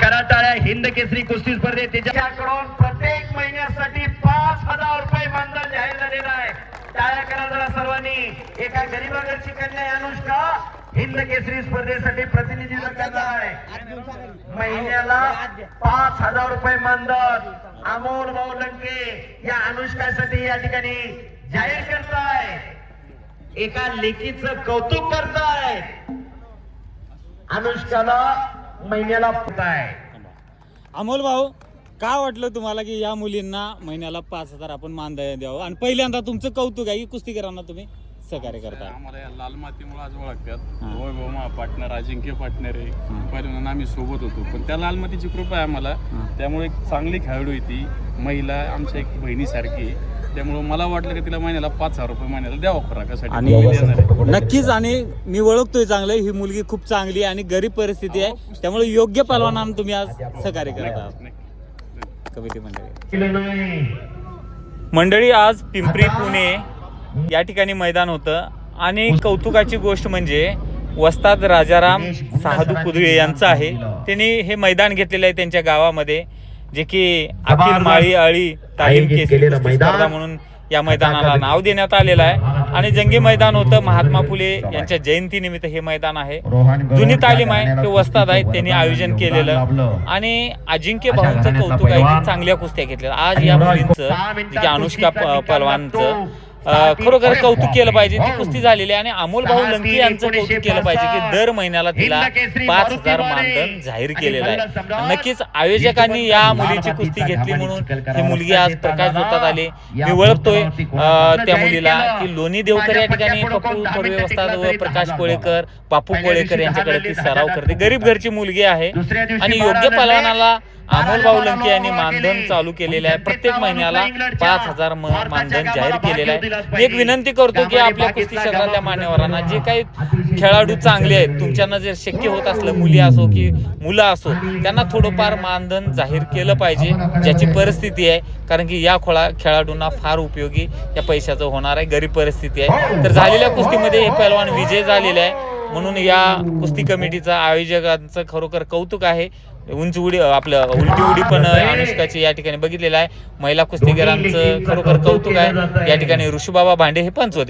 करा टाळ्या. हिंद केसरी कुस्ती स्पर्धेत त्याच्याकडून प्रत्येक महिन्यासाठी 5,000 रुपये मानधन जाहीर झालेलं आहे. टाळ्या करा जरा सर्वांनी. एका गरीबाकडची कन्या अनुष्का हिंद केसरी स्पर्धेसाठी प्रतिनिधित्व करणार आहे. महिन्याला 5,000 रुपये मानधन अमोल भाऊ लंके या अनुष्कासाठी या ठिकाणी जाहीर करताय. एका लेकीचं कौतुक करताय. अनुष्काला महिन्याला आहे. अमोल भाऊ, काय वाटलं तुम्हाला की या मुलींना महिन्याला 5,000 आपण मानधन द्यावं? आणि पहिल्यांदा तुमचं कौतुक आहे की कुस्तीकरांना तुम्ही सहकार्य करता. आम्हाला या लाल मातीमुळे आज ओळखतात. वैभव पार्टनर, अजिंक्य पार्टनर आहे. पहिल्यांदा आम्ही सोबत होतो, पण त्या लाल मातीची कृपा आहे आम्हाला. त्यामुळे एक चांगली खेळाडू आहे ती. महिला आमच्या एक बहिणीसारखी आहे. त्यामुळे मला वाटलं की तिला महिन्याला 5,000 रुपये महिन्याला द्यावं खुराकासाठी. आणि नक्कीच, आणि मी ओळखतोय चांगलं, ही मुलगी खूप चांगली आणि गरीब परिस्थिती आहे. त्यामुळे योग्य पहलवानांना तुम्ही आज सहकार्य करत आहात. कमिटी मंडळी, आज पिंपरी पुणे या ठिकाणी मैदान होतं आणि कौतुकाची गोष्ट म्हणजे वस्ताद राजाराम साधू कुदळे यांचं आहे. त्यांनी हे मैदान घेतलेलं आहे त्यांच्या गावामध्ये, जे की अखिल माळी आळी तालीम केसरी स्पर्धा म्हणून या मैदानाला नाव देण्यात आलेलं आहे. आणि जंगी मैदान होतं. महात्मा फुले यांच्या जयंतीनिमित्त हे मैदान आहे. जुनी तालीम आहे, ते वस्ताद आहेत, त्यांनी आयोजन केलेलं. आणि अजिंक्य भाऊंचं कौतुक आहे की चांगल्या कुस्त्या घेतल्या. आज या मुलींचं जे की अनुष्का पहलवानचं खरोखर कौतुक केलं पाहिजे. ती कुस्ती झालेली आहे. आणि अमोल भाऊ लंके यांचं कौतुक केलं पाहिजे की दर महिन्याला तिला 5,000 मानधन जाहीर केलेलं आहे. नक्कीच आयोजकांनी या मुलीची कुस्ती घेतली म्हणून ही मुलगी आज प्रकाश झोतात आली. मी ओळखतोय त्या मुलीला की लोणी देवकर या ठिकाणी पप्पू थोरवे वस्ताद व प्रकाश कोळेकर, बापू कोळेकर यांच्याकडे ती सराव करते. गरीब घरची मुलगी आहे आणि योग्य पहलवानाला अमोल भाऊ लंके यांनी मानधन चालू केलेलं आहे. प्रत्येक महिन्याला 5,000 मानधन जाहीर केलेलं आहे. मी एक विनंती करतो की आपल्या कुस्ती क्षेत्रातल्या मान्यवरांना, जे काही खेळाडू चांगले आहेत, तुमच्यांना जर शक्य होत असलं, मुली असो की मुलं असो, त्यांना थोडंफार मानधन जाहीर केलं पाहिजे ज्याची परिस्थिती आहे. कारण की या खेळाडूंना फार उपयोगी या पैशाचं होणार आहे. गरीब परिस्थिती आहे. तर झालेल्या कुस्तीमध्ये हे पैलवान विजय झालेले आहे. म्हणून या कुस्ती कमिटीचा आयोजकांचं खरोखर कौतुक आहे. उंच उडी, आपलं उलटी उडी पण अनुष्काची या ठिकाणी बघितलेलं आहे. महिला कुस्तीगीरांचं खरोखर कौतुक आहे. या ठिकाणी ऋषुबाबा भांडे हे पंच होते.